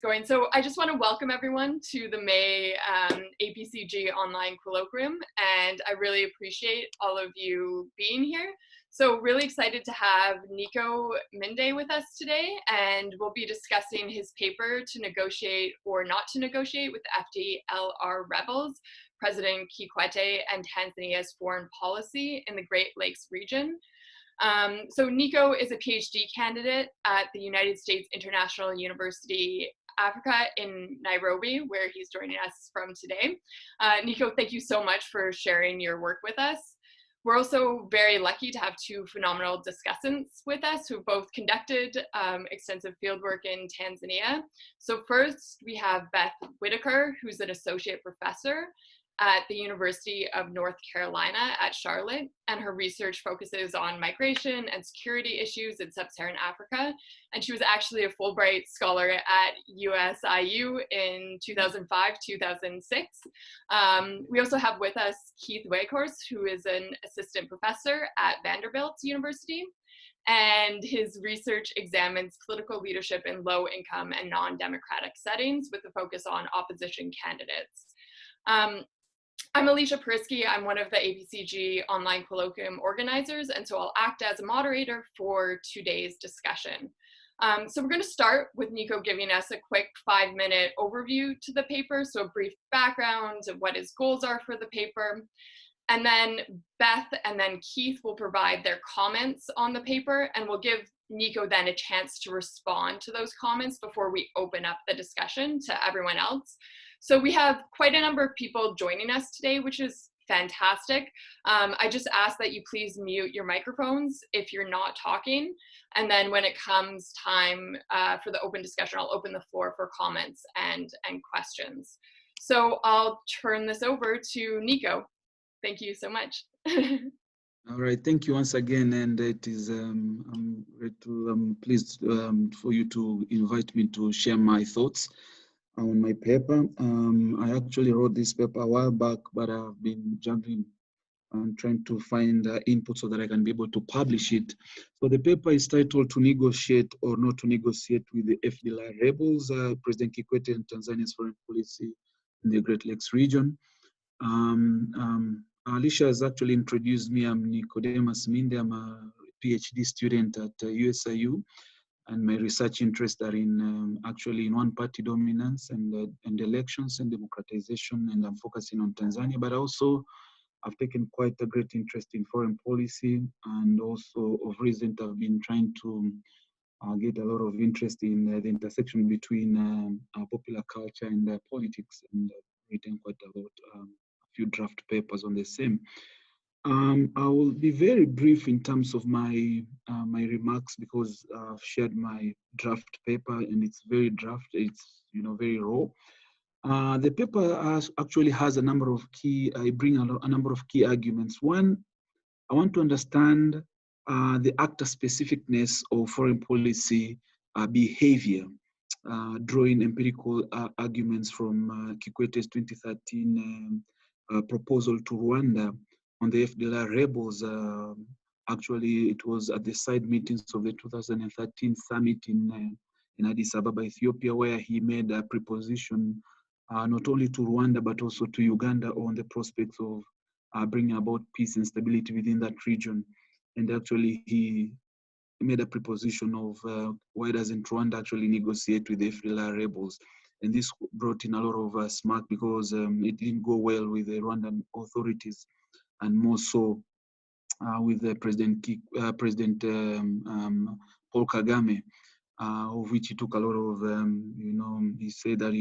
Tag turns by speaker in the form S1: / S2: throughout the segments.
S1: going. So I just want to welcome everyone to the May APCG online colloquium, and I really appreciate all of you being here. So really excited to have Nico Minde with us today, and we'll be discussing his paper to negotiate or not to negotiate with the FDLR rebels, President Kikwete, and Tanzania's foreign policy in the Great Lakes region. So Nico is a PhD candidate at the United States International University Africa in Nairobi, where he's joining us from today. Nico, thank you so much for sharing your work with us. We're also very lucky to have two phenomenal discussants with us who both conducted extensive fieldwork in Tanzania. So first, we have Beth Whitaker, who's an associate professor at the University of North Carolina at Charlotte, and her research focuses on migration and security issues in sub-Saharan Africa. And she was actually a Fulbright scholar at USIU in 2005-2006. We also have with us Keith Weghorst, who is an assistant professor at Vanderbilt University, and his research examines political leadership in low-income and non-democratic settings with a focus on opposition candidates. I'm Alicia Perisky. I'm one of the APCG online colloquium organizers, and so I'll act as a moderator for today's discussion. So we're going to start with Nico giving us a quick 5-minute overview to the paper, so a brief background of what his goals are for the paper. And then Beth and then Keith will provide their comments on the paper, and we'll give Nico then a chance to respond to those comments before we open up the discussion to everyone else. So we have quite a number of people joining us today, which is fantastic. I just ask that you please mute your microphones if you're not talking. And then when it comes time for the open discussion, I'll open the floor for comments and questions. So I'll turn this over to Nico. Thank you so much.
S2: All right, thank you once again, and it is I'm pleased for you to invite me to share my thoughts on my paper. I actually wrote this paper a while back, but I've been juggling and trying to find input so that I can be able to publish it. So the paper is titled "To Negotiate or Not to Negotiate with the FDLR Rebels, President Kikwete and Tanzania's Foreign Policy in the Great Lakes Region." Alicia has actually introduced me. I'm Nicodemus Minde. I'm a Ph.D. student at USIU. And my research interests are in actually in one-party dominance and elections and democratization, and I'm focusing on Tanzania. But also, I've taken quite a great interest in foreign policy, and also of recent, I've been trying to get a lot of interest in the intersection between popular culture and politics, and I've written quite a lot, a few draft papers on the same. I will be very brief in terms of my my remarks, because I've shared my draft paper and it's very draft. It's very raw. The paper actually has a number of key. I bring a number of key arguments. One, I want to understand the actor specificness of foreign policy behavior, drawing empirical arguments from Kikwete's 2013 proposal to Rwanda on the FDLR rebels. Actually, it was at the side meetings of the 2013 summit in Addis Ababa, Ethiopia, where he made a proposition not only to Rwanda, but also to Uganda on the prospects of bringing about peace and stability within that region. And actually, he made a proposition of why doesn't Rwanda actually negotiate with the FDLR rebels? And this brought in a lot of smack, because it didn't go well with the Rwandan authorities, and more so with the President Paul Kagame, of which he took a lot of, he said that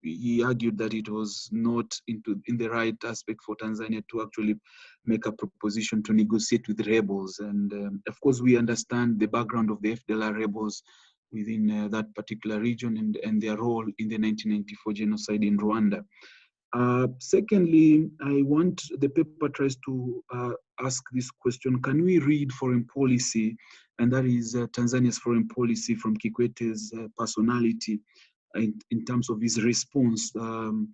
S2: he argued that it was not in the right aspect for Tanzania to actually make a proposition to negotiate with the rebels. And of course, we understand the background of the FDLR rebels within that particular region and their role in the 1994 genocide in Rwanda. Secondly, the paper tries to ask this question: can we read foreign policy, and that is Tanzania's foreign policy, from Kikwete's personality in terms of his response to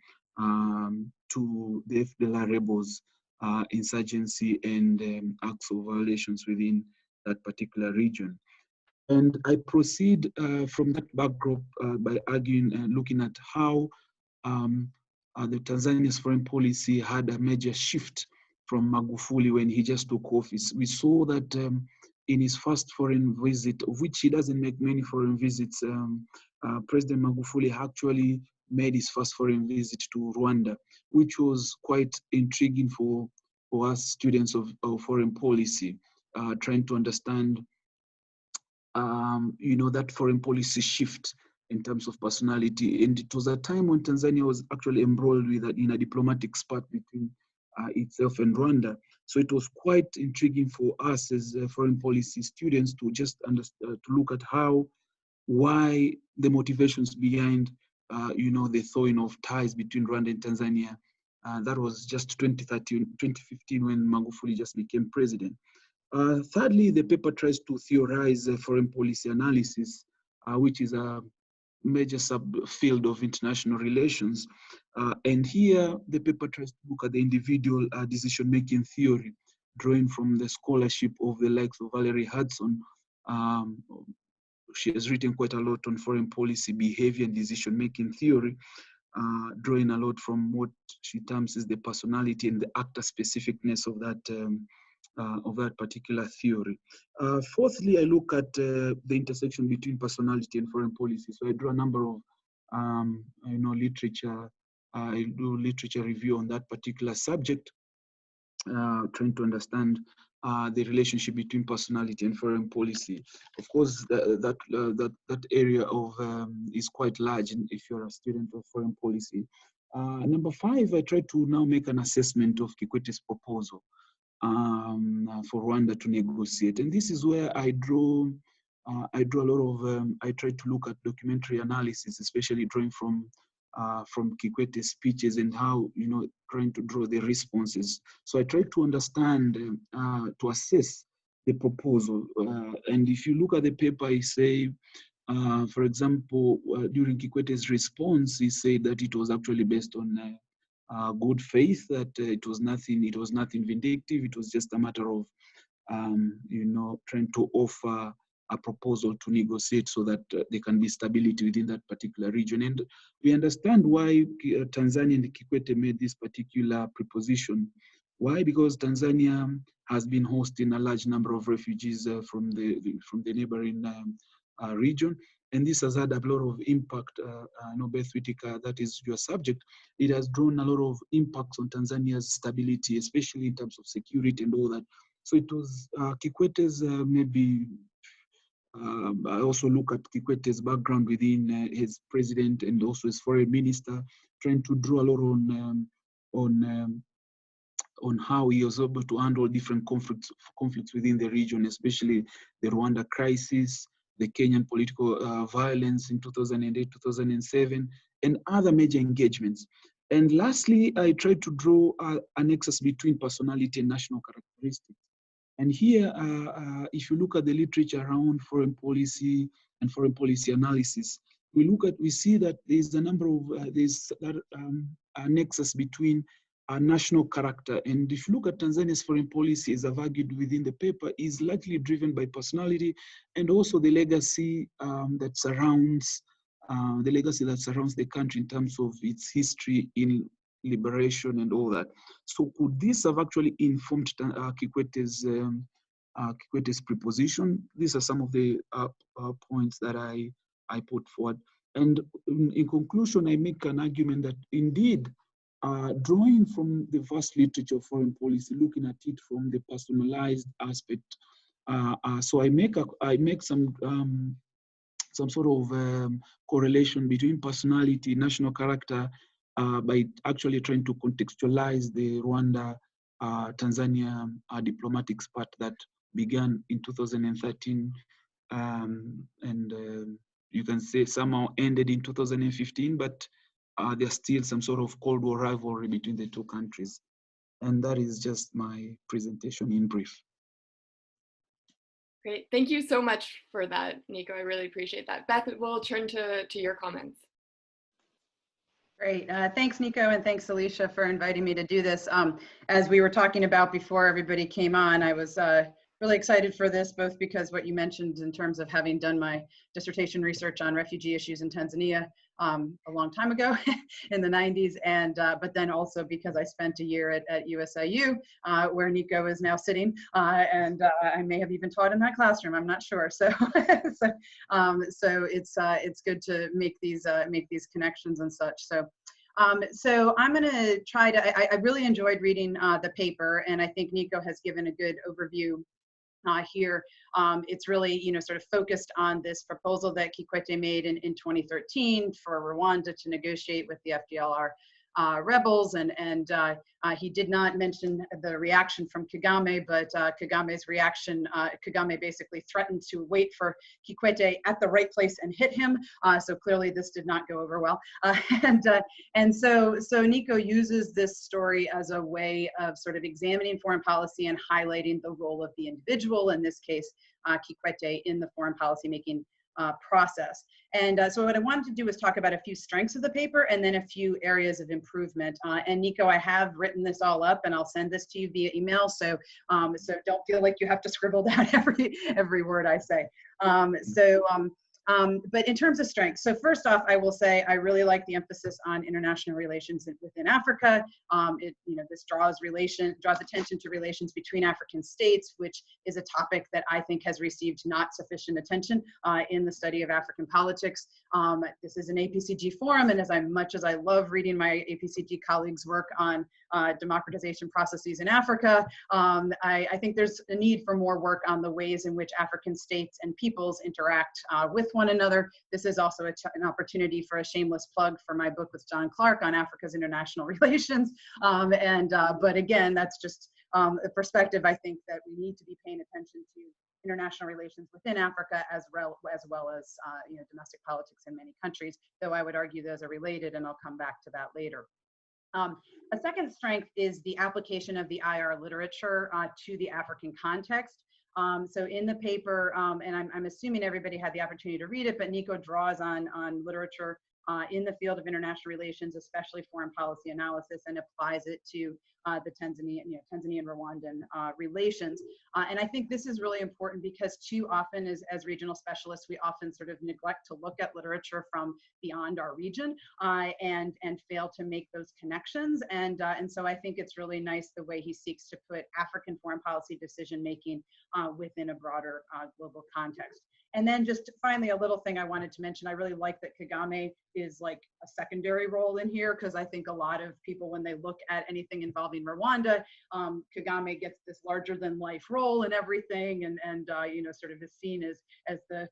S2: the FDLR rebels, insurgency, and acts of violations within that particular region? And I proceed from that backdrop by arguing and looking at how the Tanzania's foreign policy had a major shift from Magufuli when he just took office. We saw that in his first foreign visit, of which he doesn't make many foreign visits, President Magufuli actually made his first foreign visit to Rwanda, which was quite intriguing for us students of foreign policy, trying to understand that foreign policy shift in terms of personality. And it was a time when Tanzania was actually embroiled in a diplomatic spat between itself and Rwanda. So it was quite intriguing for us as foreign policy students to just to look at why the motivations behind, the thawing of ties between Rwanda and Tanzania. That was just 2015 when Magufuli just became president. Thirdly, the paper tries to theorize foreign policy analysis, which is a major subfield of international relations. And here, the paper tries to look at the individual decision-making theory, drawing from the scholarship of the likes of Valerie Hudson. She has written quite a lot on foreign policy behavior and decision-making theory, drawing a lot from what she terms as the personality and the actor specificness of that particular theory. Fourthly, I look at the intersection between personality and foreign policy. So I draw a number of, literature. I do literature review on that particular subject, trying to understand the relationship between personality and foreign policy. Of course, that area of is quite large if you're a student of foreign policy. Number 5, I try to now make an assessment of Kikwete's proposal for Rwanda to negotiate, and this is where I draw a lot of. I try to look at documentary analysis, especially drawing from Kikwete's speeches and how trying to draw the responses. So I try to understand, to assess the proposal, and if you look at the paper, I say. For example, during Kikwete's response, he said that it was actually based on good faith, that it was nothing vindictive. It was just a matter of, trying to offer a proposal to negotiate so that there can be stability within that particular region. And we understand why Tanzania and Kikwete made this particular proposition. Why? Because Tanzania has been hosting a large number of refugees from the neighboring region, and this has had a lot of impact. Beth, Whitaker, that is your subject. It has drawn a lot of impacts on Tanzania's stability, especially in terms of security and all that. So it was Kikwete's maybe. I also look at Kikwete's background within his president and also his foreign minister, trying to draw a lot on how he was able to handle different conflicts within the region, especially the Rwanda crisis, the Kenyan political violence in 2008, 2007, and other major engagements. And lastly, I tried to draw a nexus between personality and national characteristics. And here, if you look at the literature around foreign policy and foreign policy analysis, we see that there's a number of, a nexus between national character. And if you look at Tanzania's foreign policy, as I've argued within the paper, is largely driven by personality and also the legacy that surrounds the country in terms of its history in liberation and all that. So could this have actually informed Kikwete's proposition? These are some of the points that I put forward. And in conclusion, I make an argument that indeed, drawing from the vast literature of foreign policy, looking at it from the personalized aspect, so I make some sort of correlation between personality, national character, by actually trying to contextualize the Rwanda-Tanzania diplomatic spat that began in 2013, and you can say somehow ended in 2015, but there's still some sort of Cold War rivalry between the two countries. And that is just my presentation in brief.
S1: Great, thank you so much for that, Nico. I really appreciate that. Beth, we'll turn to your comments.
S3: Great, thanks Nico, and thanks Alicia for inviting me to do this. As we were talking about before everybody came on, I was really excited for this, both because what you mentioned in terms of having done my dissertation research on refugee issues in Tanzania a long time ago in the 90s, and but then also because I spent a year at USIU, where Nico is now sitting, and I may have even taught in that classroom. I'm not sure. So, so it's good to make these connections and such. So. So I'm going to try to, I really enjoyed reading the paper, and I think Nico has given a good overview here. It's really, sort of focused on this proposal that Kikwete made in 2013 for Rwanda to negotiate with the FDLR rebels, and he did not mention the reaction from Kagame, but Kagame's reaction, Kagame basically threatened to wait for Kikwete at the right place and hit him. So clearly this did not go over well. And so Nico uses this story as a way of sort of examining foreign policy and highlighting the role of the individual, in this case, Kikwete, in the foreign policy making process. And so what I wanted to do was talk about a few strengths of the paper and then a few areas of improvement. And Nico, I have written this all up, and I'll send this to you via email. So so don't feel like you have to scribble down every word I say. But in terms of strengths, so first off, I will say I really like the emphasis on international relations within Africa. This draws attention to relations between African states, which is a topic that I think has received not sufficient attention in the study of African politics. This is an APCG forum, and as much as I love reading my APCG colleagues' work on democratization processes in Africa, I think there's a need for more work on the ways in which African states and peoples interact with one another. This is also an opportunity for a shameless plug for my book with John Clark on Africa's international relations. But again, that's just a perspective I think that we need to be paying attention to international relations within Africa as well as domestic politics in many countries, though I would argue those are related, and I'll come back to that later. A second strength is the application of the IR literature to the African context. So in the paper, and I'm assuming everybody had the opportunity to read it, but Nico draws on literature in the field of international relations, especially foreign policy analysis, and applies it to the Tanzanian Rwandan relations. And I think this is really important because too often as regional specialists, we often sort of neglect to look at literature from beyond our region and fail to make those connections. And so I think it's really nice the way he seeks to put African foreign policy decision-making within a broader global context. And then just finally, a little thing I wanted to mention, I really like that Kagame is like a secondary role in here, because I think a lot of people, when they look at anything involving Rwanda, Kagame gets this larger than life role and everything, and sort of is seen as the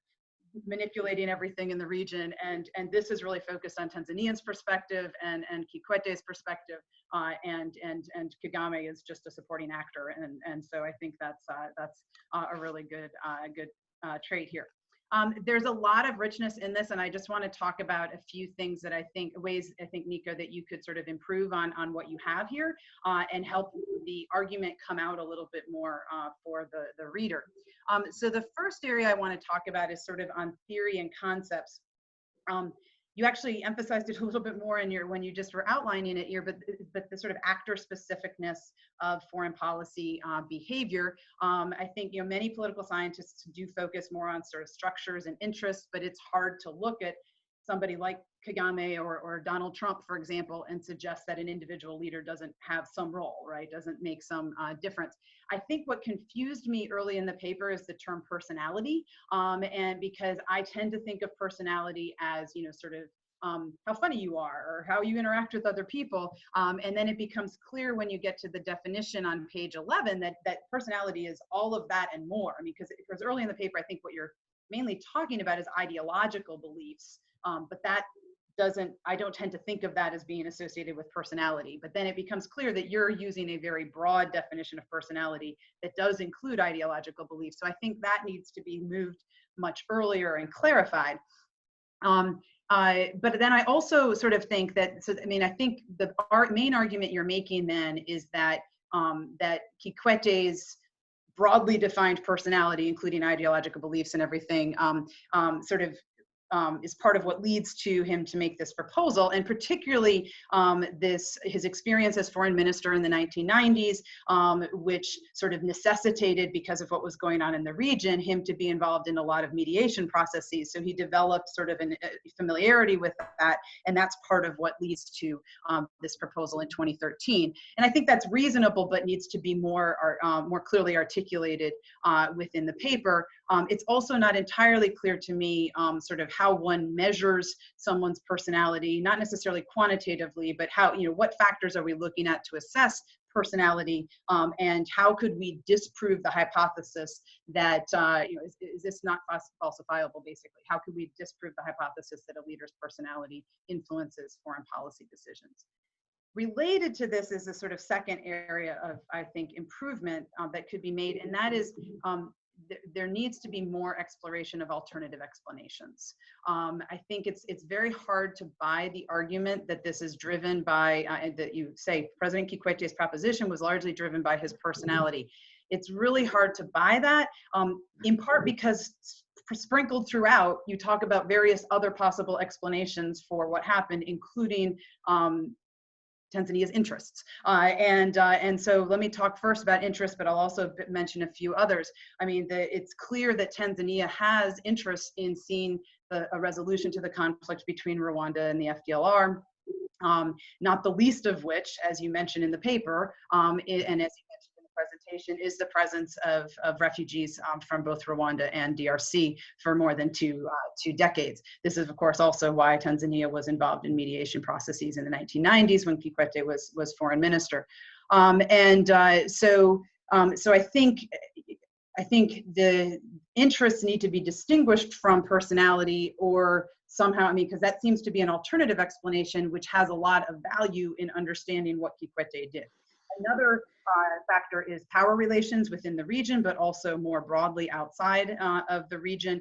S3: manipulating everything in the region. And this is really focused on Tanzanians' perspective and Kikwete's perspective, and Kagame is just a supporting actor. And so I think that's a really good trait here. There's a lot of richness in this, and I just want to talk about a few things that ways I think, Nico, that you could sort of improve on what you have here and help the argument come out a little bit more for the reader. So the first area I want to talk about is sort of on theory and concepts. You actually emphasized it a little bit more when you just were outlining it here, but the sort of actor specificness of foreign policy behavior. I think many political scientists do focus more on sort of structures and interests, but it's hard to look at somebody like Kagame or Donald Trump, for example, and suggest that an individual leader doesn't have some role, right? Doesn't make some difference. I think what confused me early in the paper is the term personality, and because I tend to think of personality as, sort of how funny you are or how you interact with other people, and then it becomes clear when you get to the definition on page 11 that personality is all of that and more. I mean, because early in the paper, I think what you're mainly talking about is ideological beliefs, but I don't tend to think of that as being associated with personality. But then it becomes clear that you're using a very broad definition of personality that does include ideological beliefs. So I think that needs to be moved much earlier and clarified. But then I also sort of think that, I think the main argument you're making then is that Kikwete's broadly defined personality, including ideological beliefs and everything, sort of is part of what leads to him to make this proposal, and particularly his experience as foreign minister in the 1990s, which sort of necessitated, because of what was going on in the region, him to be involved in a lot of mediation processes. So he developed sort of a familiarity with that, and that's part of what leads to this proposal in 2013. And I think that's reasonable, but needs to be more clearly articulated within the paper. It's also not entirely clear to me sort of how one measures someone's personality, not necessarily quantitatively, but how, what factors are we looking at to assess personality, and how could we disprove the hypothesis that, is this not falsifiable, basically? How could we disprove the hypothesis that a leader's personality influences foreign policy decisions? Related to this is a sort of second area of, I think, improvement that could be made, and that is there needs to be more exploration of alternative explanations. I think it's very hard to buy the argument that this is driven by, that you say President Kikwete's proposition was largely driven by his personality. It's really hard to buy that, in part because sprinkled throughout, you talk about various other possible explanations for what happened, including Tanzania's interests. And so let me talk first about interests, but I'll also mention a few others. I mean, it's clear that Tanzania has interest in seeing a resolution to the conflict between Rwanda and the FDLR, not the least of which, as you mentioned in the paper, and as you mentioned in the presentation, is the presence of refugees from both Rwanda and DRC for more than two decades. This is, of course, also why Tanzania was involved in mediation processes in the 1990s when Kikwete was foreign minister. So I think the interests need to be distinguished from personality, or somehow, I mean, because that seems to be an alternative explanation which has a lot of value in understanding what Kikwete did. Another factor is power relations within the region, but also more broadly outside of the region,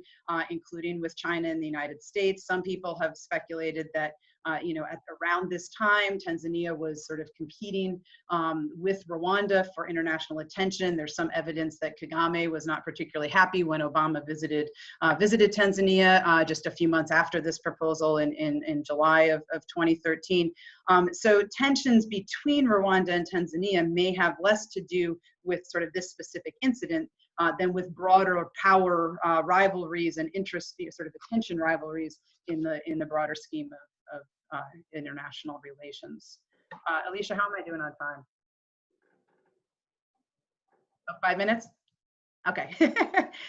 S3: including with China and the United States. Some people have speculated that around this time, Tanzania was sort of competing with Rwanda for international attention. There's some evidence that Kagame was not particularly happy when Obama visited Tanzania just a few months after this proposal in July of 2013. So tensions between Rwanda and Tanzania may have less to do with sort of this specific incident than with broader power rivalries and interest, sort of attention rivalries in the broader scheme of international relations. Alicia, how am I doing on time? Oh, 5 minutes? Okay.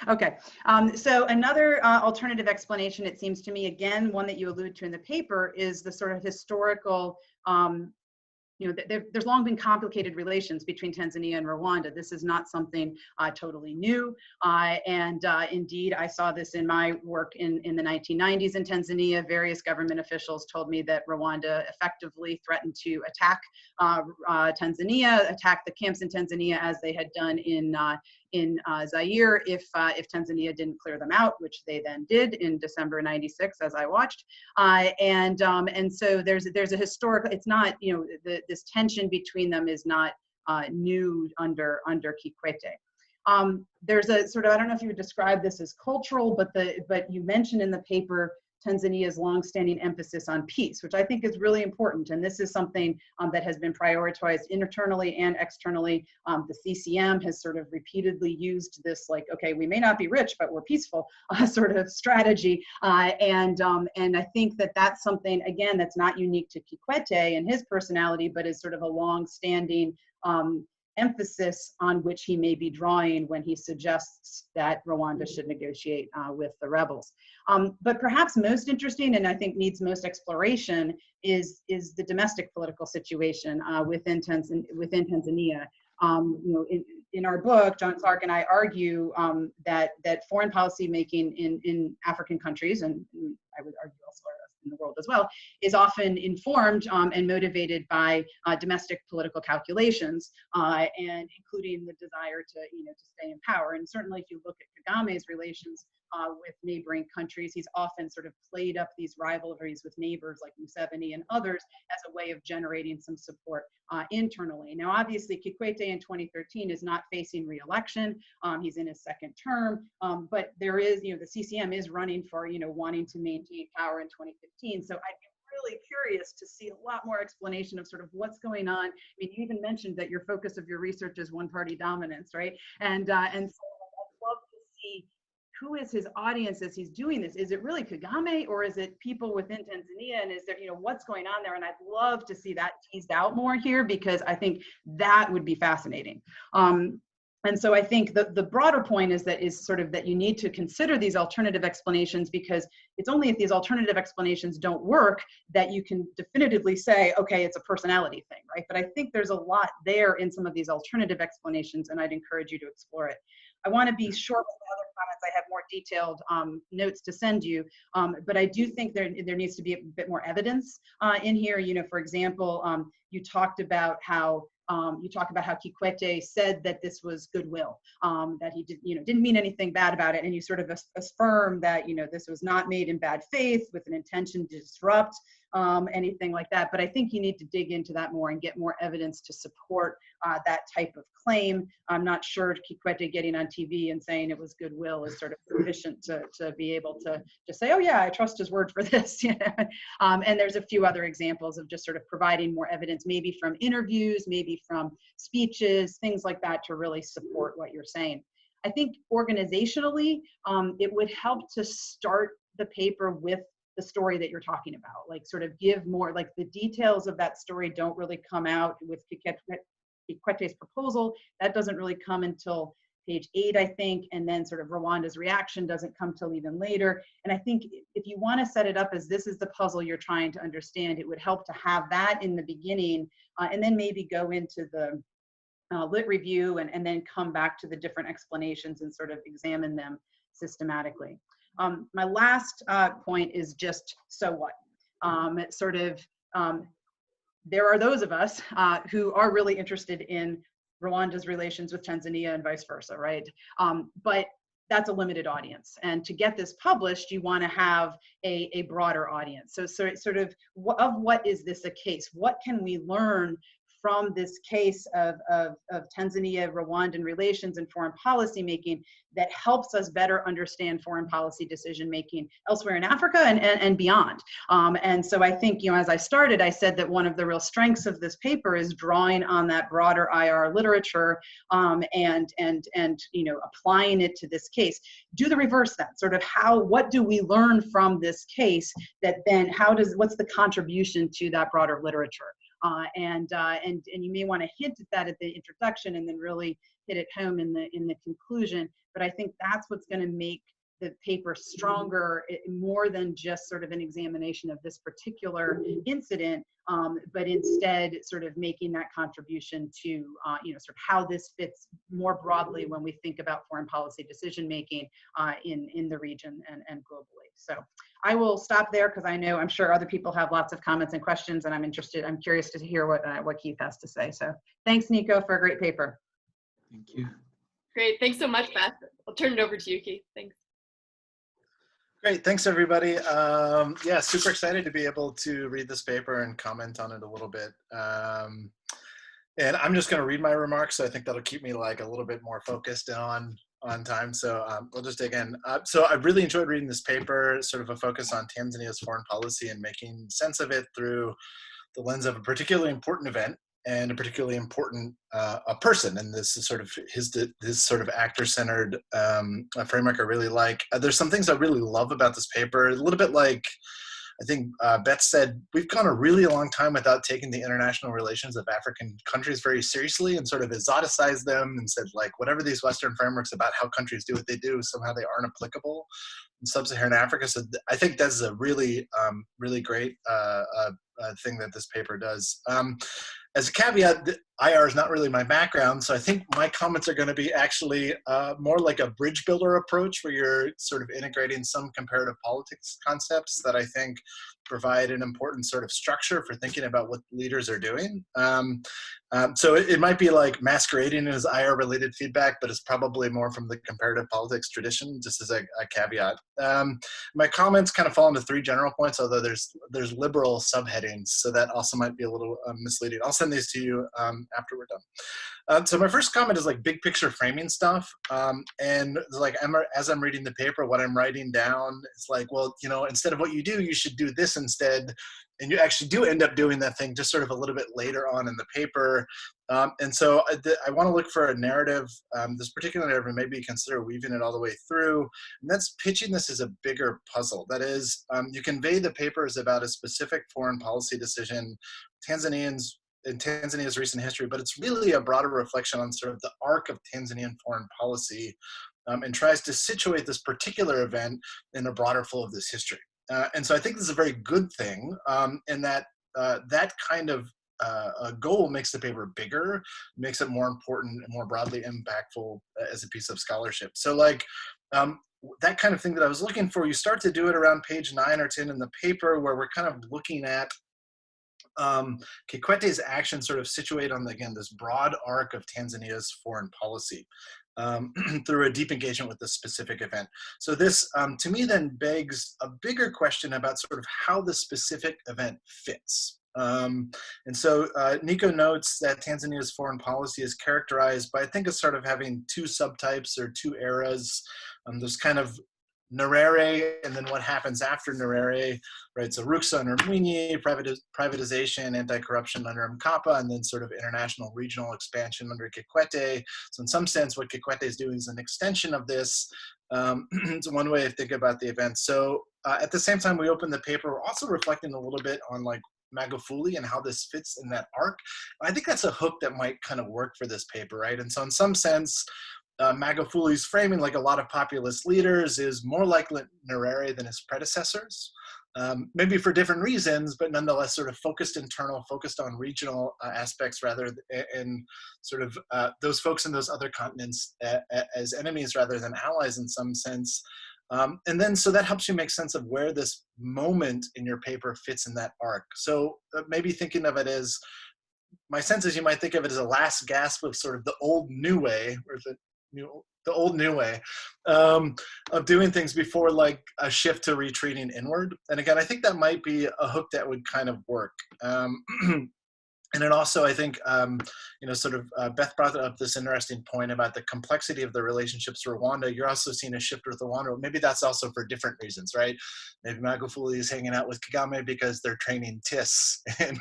S3: Okay. So another alternative explanation, it seems to me, again, one that you allude to in the paper, is the sort of historical, there's long been complicated relations between Tanzania and Rwanda. This is not something totally new. Indeed, I saw this in my work in the 1990s in Tanzania. Various government officials told me that Rwanda effectively threatened to attack Tanzania, attack the camps in Tanzania as they had done in Zaire if Tanzania didn't clear them out, which they then did in December '96, as I watched. And so there's a historical. It's not, this tension between them is not new under Kikwete. There's a sort of, I don't know if you would describe this as cultural, but you mentioned in the paper Tanzania's longstanding emphasis on peace, which I think is really important. And this is something that has been prioritized internally and externally. The CCM has sort of repeatedly used this, like, okay, we may not be rich, but we're peaceful sort of strategy. And I think that that's something, again, that's not unique to Kikwete and his personality, but is sort of a longstanding emphasis on which he may be drawing when he suggests that Rwanda should negotiate with the rebels. But perhaps most interesting, and I think needs most exploration, is the domestic political situation within Tanzania. In our book, John Clark and I argue that foreign policy making in African countries, and I would argue elsewhere in the world as well, is often informed and motivated by domestic political calculations, and including the desire to stay in power. And certainly, if you look at Kagame's relations with neighboring countries. He's often sort of played up these rivalries with neighbors like Museveni and others as a way of generating some support internally. Now, obviously, Kikwete in 2013 is not facing re-election. He's in his second term, but there is, the CCM is running for, wanting to maintain power in 2015. So I'd be really curious to see a lot more explanation of sort of what's going on. I mean, you even mentioned that your focus of your research is one-party dominance, right? And so I'd love to see who is his audience as he's doing this. Is it really Kagame, or is it people within Tanzania? And is there, what's going on there? And I'd love to see that teased out more here, because I think that would be fascinating. And so I think the broader point is that you need to consider these alternative explanations, because it's only if these alternative explanations don't work that you can definitively say, okay, it's a personality thing, right? But I think there's a lot there in some of these alternative explanations, and I'd encourage you to explore it. I want to be short with the other comments. I have more detailed notes to send you, but I do think there needs to be a bit more evidence in here. For example, you talked about how Kikwete said that this was goodwill, that he didn't mean anything bad about it, and you sort of affirm that this was not made in bad faith with an intention to disrupt anything like that. But I think you need to dig into that more and get more evidence to support that type of claim. I'm not sure Kikwete getting on TV and saying it was goodwill is sort of sufficient to be able to just say, oh yeah, I trust his word for this. And there's a few other examples of just sort of providing more evidence, maybe from interviews, maybe from speeches, things like that, to really support what you're saying. I think organizationally, it would help to start the paper with the story that you're talking about, like sort of give more, like the details of that story don't really come out with Kikwete's proposal. That doesn't really come until page 8, I think, and then sort of Rwanda's reaction doesn't come till even later. And I think if you want to set it up as this is the puzzle you're trying to understand, it would help to have that in the beginning, and then maybe go into the lit review and then come back to the different explanations and sort of examine them systematically. My last point is just, so what? There are those of us who are really interested in Rwanda's relations with Tanzania and vice versa, right? But that's a limited audience. And to get this published, you want to have a broader audience. So sort of what is this a case? What can we learn from this case of Tanzania-Rwandan relations and foreign policy making that helps us better understand foreign policy decision making elsewhere in Africa and beyond. And so I think, as I started, I said that one of the real strengths of this paper is drawing on that broader IR literature and applying it to this case. Do the reverse then, sort of what do we learn from this case that then what's the contribution to that broader literature? And you may want to hint at that at the introduction and then really hit it home in the conclusion. But I think that's what's going to make the paper stronger, more than just sort of an examination of this particular incident, but instead sort of making that contribution to sort of how this fits more broadly when we think about foreign policy decision making in the region and globally. So I will stop there because I'm sure other people have lots of comments and questions, and I'm curious to hear what Keith has to say. So thanks, Nico, for a great paper.
S2: Thank you.
S1: Great, thanks so much, Beth. I'll turn it over to you, Keith. Thanks.
S4: Great, thanks everybody. Yeah, super excited to be able to read this paper and comment on it a little bit. And I'm just gonna read my remarks, so I think that'll keep me like a little bit more focused and on time. So we'll just dig in. So I really enjoyed reading this paper, sort of a focus on Tanzania's foreign policy and making sense of it through the lens of a particularly important event and a particularly important a person. And this is sort of his sort of actor-centered framework I really like. There's some things I really love about this paper. A little bit like, I think Beth said, we've gone a really long time without taking the international relations of African countries very seriously and sort of exoticized them and said, like, whatever these Western frameworks about how countries do what they do, somehow they aren't applicable in sub-Saharan Africa. So I think that's a really, really great thing that this paper does. As a caveat, IR is not really my background, so I think my comments are going to be actually more like a bridge builder approach, where you're sort of integrating some comparative politics concepts that I think provide an important sort of structure for thinking about what leaders are doing. So it might be like masquerading as IR-related feedback, but it's probably more from the comparative politics tradition, just as a caveat. My comments kind of fall into 3 general points, although there's liberal subheadings, so that also might be a little misleading. I'll send these to you after we're done. So my first comment is like big picture framing stuff, and like as I'm reading the paper, what I'm writing down is like, well, you know, instead of what you do, you should do this instead. And you actually do end up doing that thing just sort of a little bit later on in the paper. And so I want to look for a narrative, this particular narrative, maybe consider weaving it all the way through. And that's pitching this as a bigger puzzle. That is, you convey the paper is about a specific foreign policy decision, in Tanzania's recent history, but it's really a broader reflection on sort of the arc of Tanzanian foreign policy, and tries to situate this particular event in a broader flow of this history. And so I think this is a very good thing, in that that kind of a goal makes the paper bigger, makes it more important and more broadly impactful as a piece of scholarship. So like that kind of thing that I was looking for, you start to do it around page 9 or 10 in the paper, where we're kind of looking at Kikwete's actions sort of situate on, again, this broad arc of Tanzania's foreign policy through a deep engagement with this specific event. So this, to me, then begs a bigger question about sort of how the specific event fits. And so Nico notes that Tanzania's foreign policy is characterized by, I think, it's sort of having 2 subtypes or 2 eras. There's kind of Nyerere, and then what happens after Nyerere, right? So Ruksa under Mwinyi, privatization, anti-corruption under Mkapa, and then sort of international regional expansion under Kikwete. So in some sense, what Kikwete is doing is an extension of this. It's one way of thinking about the event. So at the same time we open the paper, we're also reflecting a little bit on like Magufuli and how this fits in that arc. And I think that's a hook that might kind of work for this paper, right? And so in some sense, Magufuli's framing, like a lot of populist leaders, is more like Nyerere than his predecessors, maybe for different reasons, but nonetheless sort of focused on regional aspects, rather in sort of those folks in those other continents as enemies rather than allies in some sense. And then so that helps you make sense of where this moment in your paper fits in that arc. So maybe thinking of it as, my sense is you might think of it as a last gasp of sort of the old new way, or the old new way of doing things before like a shift to retreating inward. And again, I think that might be a hook that would kind of work. And then also, I think, you know, sort of Beth brought up this interesting point about the complexity of the relationships to Rwanda. You're also seeing a shift with Rwanda. Maybe that's also for different reasons, right? Maybe Magufuli is hanging out with Kagame because they're training TIS, and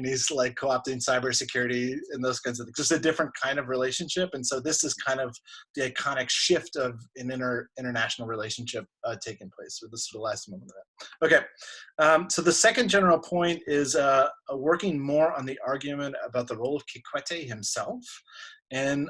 S4: he's like co-opting cybersecurity and those kinds of things. Just a different kind of relationship. And so this is kind of the iconic shift of an international relationship taking place. So this is the last moment of that. Okay. So the second general point is working more on the argument about the role of Kikwete himself, and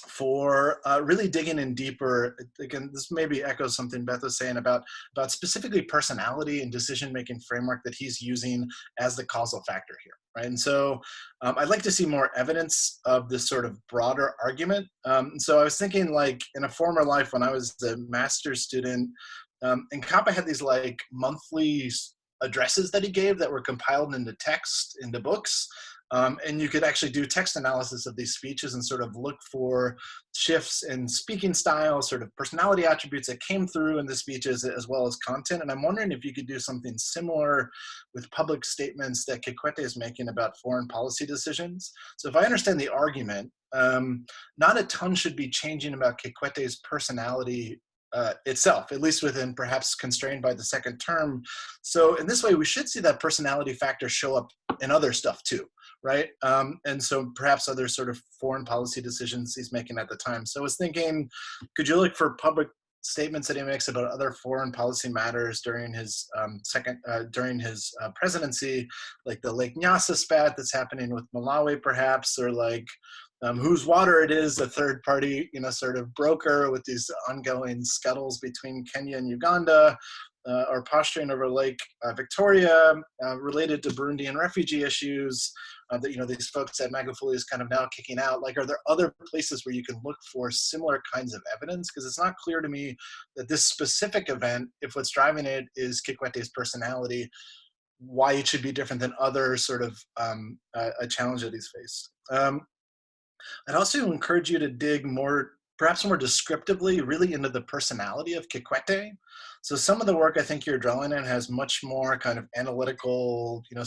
S4: for really digging in deeper. Again, this maybe echoes something Beth was saying about specifically personality and decision-making framework that he's using as the causal factor here, right? And so I'd like to see more evidence of this sort of broader argument. So I was thinking, like, in a former life when I was a master's student, Nkapa had these like monthly addresses that he gave that were compiled into text, into books. And you could actually do text analysis of these speeches and sort of look for shifts in speaking style, sort of personality attributes that came through in the speeches, as well as content. And I'm wondering if you could do something similar with public statements that Kikwete is making about foreign policy decisions. So if I understand the argument, not a ton should be changing about Kikwete's personality itself, at least within, perhaps constrained by the second term. So in this way, we should see that personality factor show up in other stuff too, right? And so perhaps other sort of foreign policy decisions he's making at the time. So I was thinking, could you look for public statements that he makes about other foreign policy matters during his presidency, like the Lake Nyasa spat that's happening with Malawi, perhaps, or like whose water it is, a third party, you know, sort of broker with these ongoing scuttles between Kenya and Uganda. are posturing over Lake Victoria related to Burundian refugee issues that, you know, these folks at Magufuli is kind of now kicking out. Like, are there other places where you can look for similar kinds of evidence? Because it's not clear to me that this specific event, if what's driving it is Kikwete's personality, why it should be different than other sort of a challenge that he's faced. I'd also encourage you to dig more, perhaps more descriptively, really into the personality of Kikwete. So some of the work I think you're drawing in has much more kind of analytical, you know,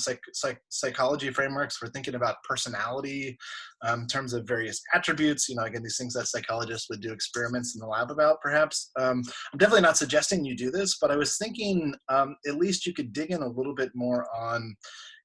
S4: psychology frameworks for thinking about personality in terms of various attributes, you know, again, these things that psychologists would do experiments in the lab about, perhaps. I'm definitely not suggesting you do this, but I was thinking at least you could dig in a little bit more on,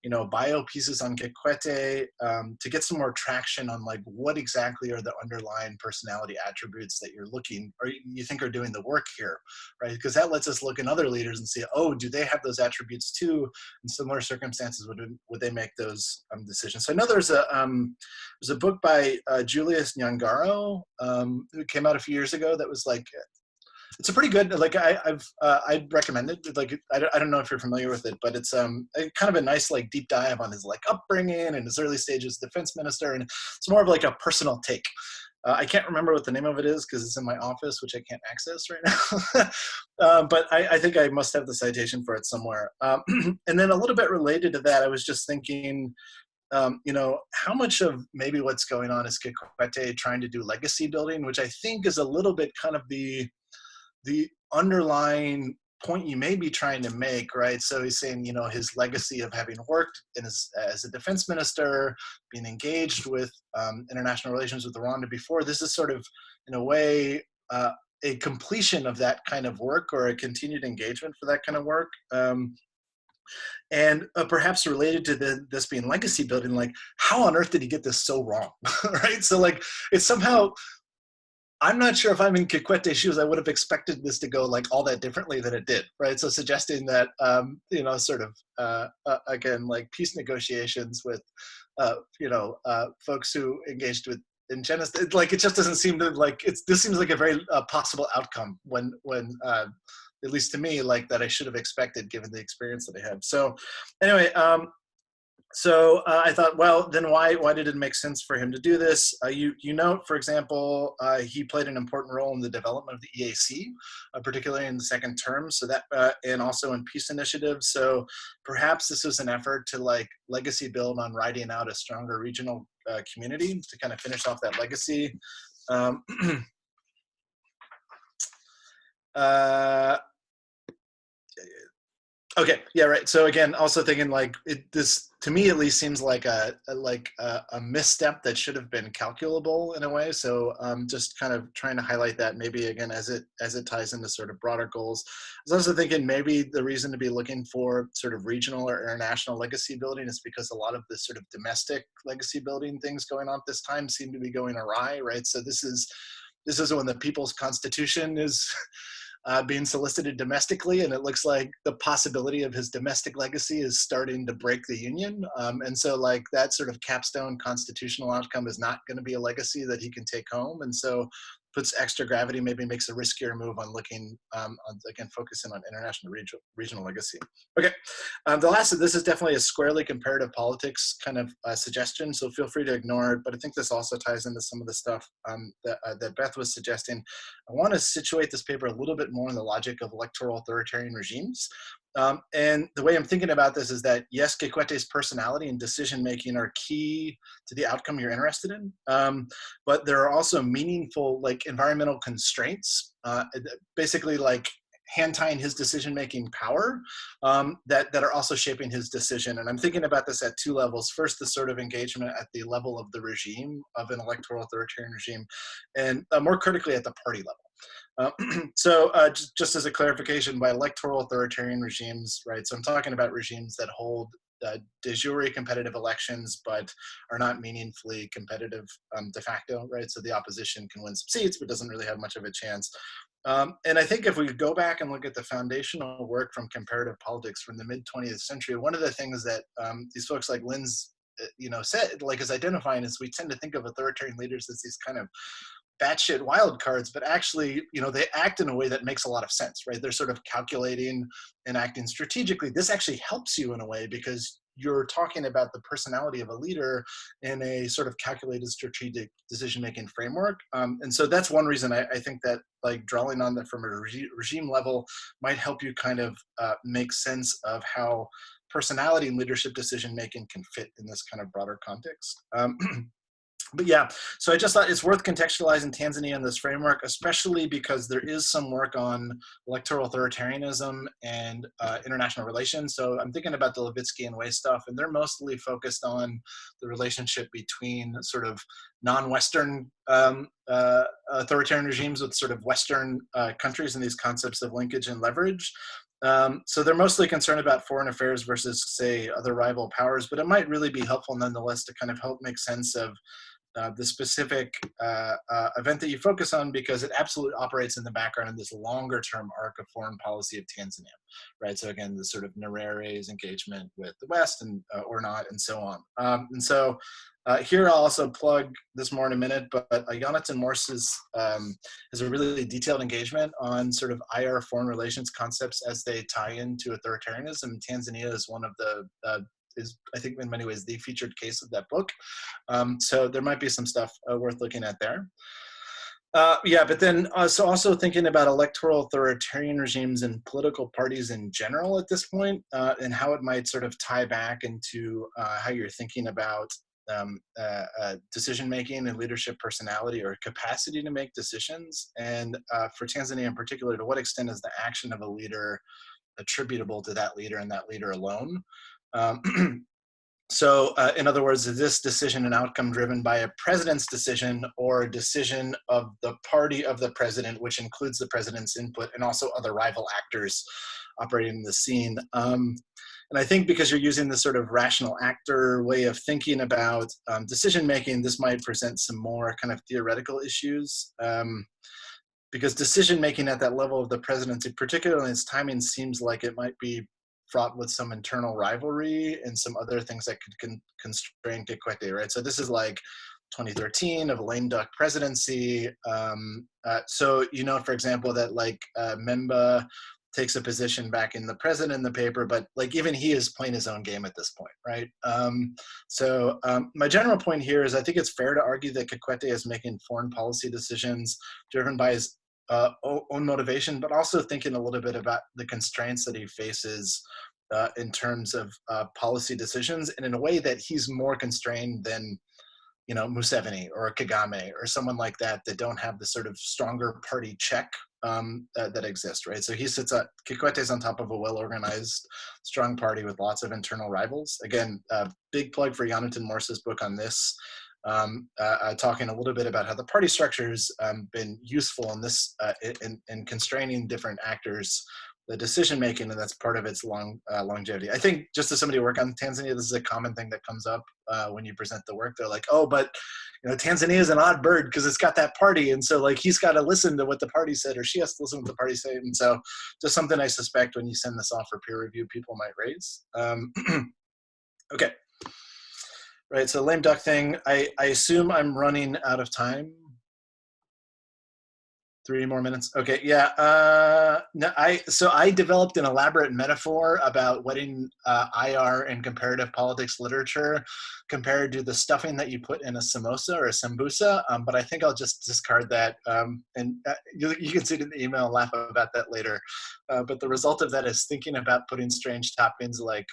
S4: you know, bio pieces on Kikwete to get some more traction on like what exactly are the underlying personality attributes that you're looking or you think are doing the work here, right? Because that lets us look in other leaders and see, oh, do they have those attributes too? In similar circumstances, would they make those decisions? So I know there's a book by Julius Nyangaro who came out a few years ago that was like, it's a pretty good, like I'd recommend it. Like, I don't know if you're familiar with it, but it's kind of a nice like deep dive on his like upbringing and his early stages as defense minister. And it's more of like a personal take. I can't remember what the name of it is because it's in my office, which I can't access right now. But I think I must have the citation for it somewhere. And then a little bit related to that, I was just thinking, you know, how much of maybe what's going on is Kikwete trying to do legacy building, which I think is a little bit kind of the underlying point you may be trying to make, right? So he's saying, you know, his legacy of having worked as a defense minister, being engaged with international relations with Rwanda before, this is sort of, in a way, a completion of that kind of work or a continued engagement for that kind of work. And perhaps related to this being legacy building, like, how on earth did he get this so wrong, right? So like, it's somehow, I'm not sure if I'm in Kikwete's shoes, I would have expected this to go like all that differently than it did, right? So suggesting that, you know, sort of, again, like peace negotiations with, you know, folks who engaged with in genocide, like it just doesn't seem to like, this seems like a very possible outcome when at least to me, like that I should have expected given the experience that I had. So anyway, so I thought, well, then why did it make sense for him to do this? You note, for example, he played an important role in the development of the EAC, particularly in the second term. So that, and also in peace initiatives. So perhaps this was an effort to like legacy build on writing out a stronger regional community to kind of finish off that legacy. Okay, yeah, right. So again, also thinking like this to me at least seems like a misstep that should have been calculable in a way. So just kind of trying to highlight that maybe again as it ties into sort of broader goals. I was also thinking maybe the reason to be looking for sort of regional or international legacy building is because a lot of the sort of domestic legacy building things going on at this time seem to be going awry, right? So this is when the People's Constitution is being solicited domestically, and it looks like the possibility of his domestic legacy is starting to break the union. And so like that sort of capstone constitutional outcome is not going to be a legacy that he can take home. And so puts extra gravity, maybe makes a riskier move on looking, on, again, focusing on international regional legacy. Okay, the last of this is definitely a squarely comparative politics kind of suggestion, so feel free to ignore it, but I think this also ties into some of the stuff that Beth was suggesting. I want to situate this paper a little bit more in the logic of electoral authoritarian regimes. And the way I'm thinking about this is that, yes, Kikwete's personality and decision-making are key to the outcome you're interested in, but there are also meaningful like environmental constraints, basically like hand-tying his decision-making power that are also shaping his decision. And I'm thinking about this at two levels. First, the sort of engagement at the level of the regime, of an electoral authoritarian regime, and more critically at the party level. So just as a clarification, by electoral authoritarian regimes, right, so I'm talking about regimes that hold de jure competitive elections, but are not meaningfully competitive de facto, right? So the opposition can win some seats, but doesn't really have much of a chance. And I think if we go back and look at the foundational work from comparative politics from the mid-20th century, one of the things that these folks like Lynn's, you know, said, like is identifying is we tend to think of authoritarian leaders as these kind of batshit wild cards, but actually, you know, they act in a way that makes a lot of sense, right? They're sort of calculating and acting strategically. This actually helps you in a way because you're talking about the personality of a leader in a sort of calculated strategic decision-making framework. And so that's one reason I think that like drawing on that from a regime level might help you kind of make sense of how personality and leadership decision-making can fit in this kind of broader context. But yeah, so I just thought it's worth contextualizing Tanzania in this framework, especially because there is some work on electoral authoritarianism and international relations. So I'm thinking about the Levitsky and Way stuff, and they're mostly focused on the relationship between sort of non-Western authoritarian regimes with sort of Western countries and these concepts of linkage and leverage. So they're mostly concerned about foreign affairs versus, say, other rival powers, but it might really be helpful nonetheless to kind of help make sense of the specific event that you focus on, because it absolutely operates in the background of this longer term arc of foreign policy of Tanzania, right? So again, the sort of Nyerere's engagement with the West and or not, and so on. And so here I'll also plug this more in a minute, but Jonathan Morse has a really detailed engagement on sort of IR foreign relations concepts as they tie into authoritarianism. Tanzania is one of the is, I think, in many ways, the featured case of that book. So there might be some stuff worth looking at there. Yeah, but then so also thinking about electoral authoritarian regimes and political parties in general at this point, and how it might sort of tie back into how you're thinking about decision-making and leadership personality or capacity to make decisions. And for Tanzania in particular, to what extent is the action of a leader attributable to that leader and that leader alone? So in other words, is this decision an outcome driven by a president's decision or a decision of the party of the president, which includes the president's input and also other rival actors operating in the scene? And I think because you're using this sort of rational actor way of thinking about decision-making, this might present some more kind of theoretical issues. Because decision-making at that level of the presidency, particularly in its timing, seems like it might be fraught with some internal rivalry and some other things that could constrain Kikwete, right? So this is like 2013 of a lame duck presidency. So, you know, for example, that like Minde takes a position back in the president in the paper, but like even he is playing his own game at this point, right? So my general point here is I think it's fair to argue that Kikwete is making foreign policy decisions driven by his own motivation, but also thinking a little bit about the constraints that he faces in terms of policy decisions, and in a way that he's more constrained than, you know, Museveni or Kagame or someone like that don't have the sort of stronger party check that exists, right? So he sits at, Kikwete's on top of a well-organized, strong party with lots of internal rivals. Again, big plug for Jonathan Morse's book on this, talking a little bit about how the party structure has been useful in this, in constraining different actors, the decision-making, and that's part of its longevity. I think just as somebody who work on Tanzania, this is a common thing that comes up when you present the work. They're like, oh, but you know, Tanzania is an odd bird because it's got that party, and so like he's got to listen to what the party said, or she has to listen to what the party said, and so just something I suspect when you send this off for peer review, people might raise. Okay, right. So lame duck thing. I assume I'm running out of time. 3 more minutes. Okay, yeah. No, I developed an elaborate metaphor about wedding IR and comparative politics literature compared to the stuffing that you put in a samosa or a sambusa, but I think I'll just discard that. And you can see it in the email and laugh about that later. But the result of that is thinking about putting strange toppings like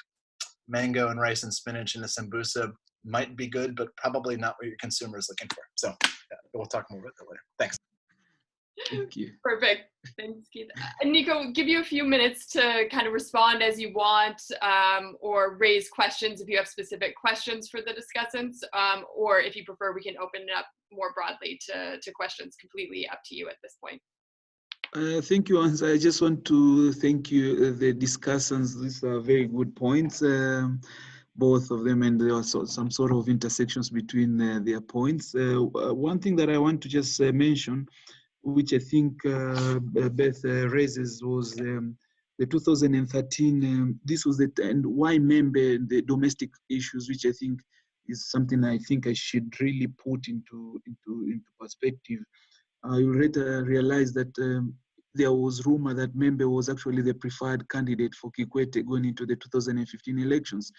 S4: mango and rice and spinach in a sambusa might be good, but probably not what your consumer is looking for. So yeah, we'll talk more about that later. Thanks.
S2: Thank you.
S1: Perfect. Thanks, Keith. Nico, give you a few minutes to kind of respond as you want, or raise questions if you have specific questions for the discussants, or if you prefer, we can open it up more broadly to questions. Completely up to you at this point.
S2: Thank you, Hans. I just want to thank you, the discussants. These are very good points, both of them, and there are some sort of intersections between their points. One thing that I want to just mention, which I think Beth raises, was the 2013, this was and why Minde, the domestic issues, which I think is something I think I should really put into perspective. you later realize that there was rumor that Minde was actually the preferred candidate for Kikwete going into the 2015 elections.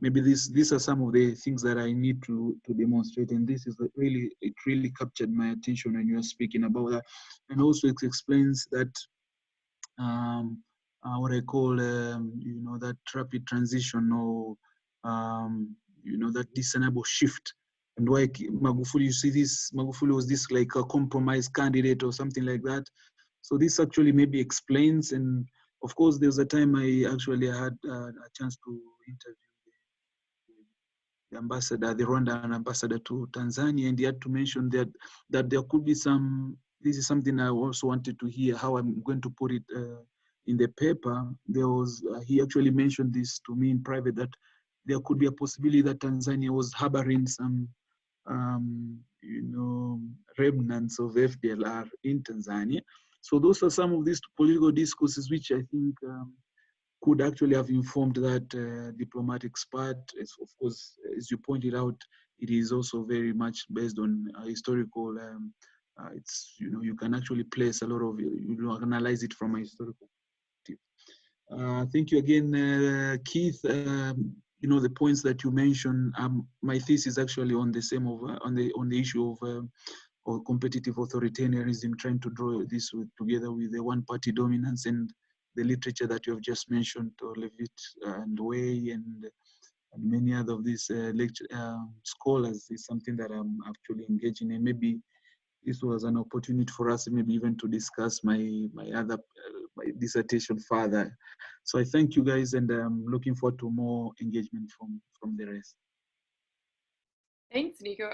S2: Maybe these are some of the things that I need to demonstrate, and this is it really captured my attention when you are speaking about that, and also it explains that what I call that rapid transition, or that discernible shift, and why Magufuli, you see this, Magufuli was this like a compromise candidate or something like that. So this actually maybe explains, and of course there's a time I actually had a chance to interview the ambassador, the Rwandan ambassador to Tanzania, and he had to mention that there could be some, this is something I also wanted to hear how I'm going to put it in the paper. There was, he actually mentioned this to me in private, that there could be a possibility that Tanzania was harboring some, remnants of FDLR in Tanzania. So those are some of these political discourses which I think could actually have informed that diplomatic part. It's, of course, as you pointed out, it is also very much based on historical, it's, you can actually place a lot of, you analyze it from a historical perspective. Thank you again, Keith. The points that you mentioned, my thesis actually on the same of, on the issue of competitive authoritarianism, trying to draw this together with the one-party dominance, and the literature that you have just mentioned, Levitt and Way and many other of these scholars, is something that I'm actually engaging in. Maybe this was an opportunity for us, maybe even to discuss my dissertation further. So I thank you guys, and I'm looking forward to more engagement from the rest.
S1: Thanks, Nico.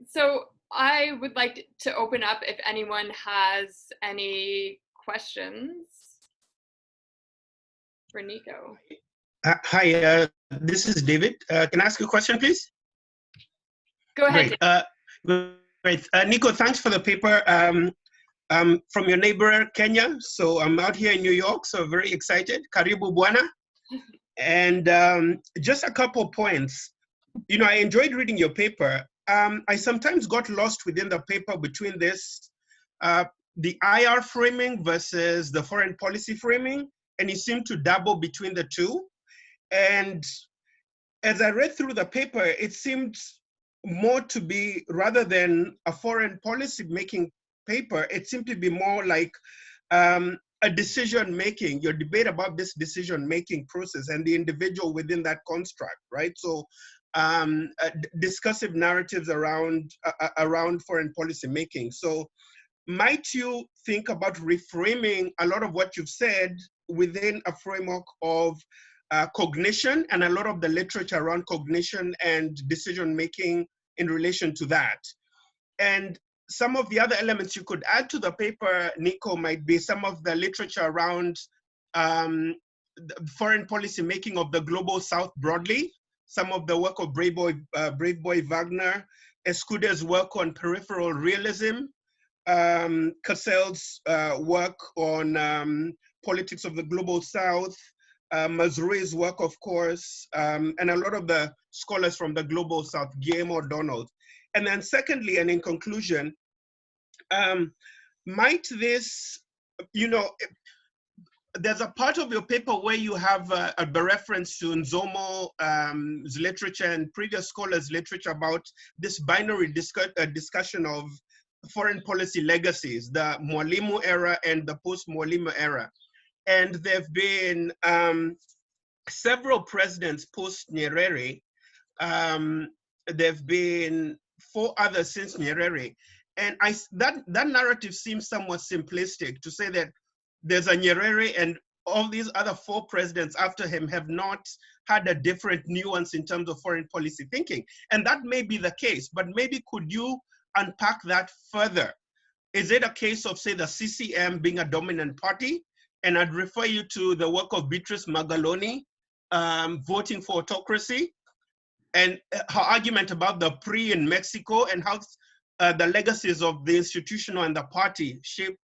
S1: So I would like to open up if anyone has any questions for Nico.
S5: Hi, this is David. Can I ask a question, please?
S1: Go ahead.
S5: Great. Nico, thanks for the paper. From your neighbor, Kenya. So I'm out here in New York, so very excited. Karibu Bwana. And just a couple points. I enjoyed reading your paper. I sometimes got lost within the paper between this, the IR framing versus the foreign policy framing, and you seem to dabble between the two. And as I read through the paper, it seemed more to be, rather than a foreign policy making paper, it seemed to be more like a decision-making, your debate about this decision-making process and the individual within that construct, right? So discussive narratives around foreign policy making. So might you think about reframing a lot of what you've said within a framework of cognition, and a lot of the literature around cognition and decision-making in relation to that? And some of the other elements you could add to the paper, Nico, might be some of the literature around the foreign policy making of the global South broadly, some of the work of Brave Boy Wagner, Escuda's work on peripheral realism, Cassell's work on politics of the global South, Mazrui's work, of course, and a lot of the scholars from the global South, Guillermo O'Donnell. And then secondly, and in conclusion, might this, there's a part of your paper where you have a reference to Nzomo's literature and previous scholars' literature about this binary discussion of foreign policy legacies, the Mwalimu era and the post-Mwalimu era. And there have been several presidents post-Nyerere. There have been 4 others since Nyerere. And that narrative seems somewhat simplistic to say that there's a Nyerere and all these other 4 presidents after him have not had a different nuance in terms of foreign policy thinking. And that may be the case, but maybe could you unpack that further? Is it a case of, say, the CCM being a dominant party? And I'd refer you to the work of Beatrice Magaloni, Voting for Autocracy, and her argument about the PRI in Mexico and how the legacies of the institutional and the party shape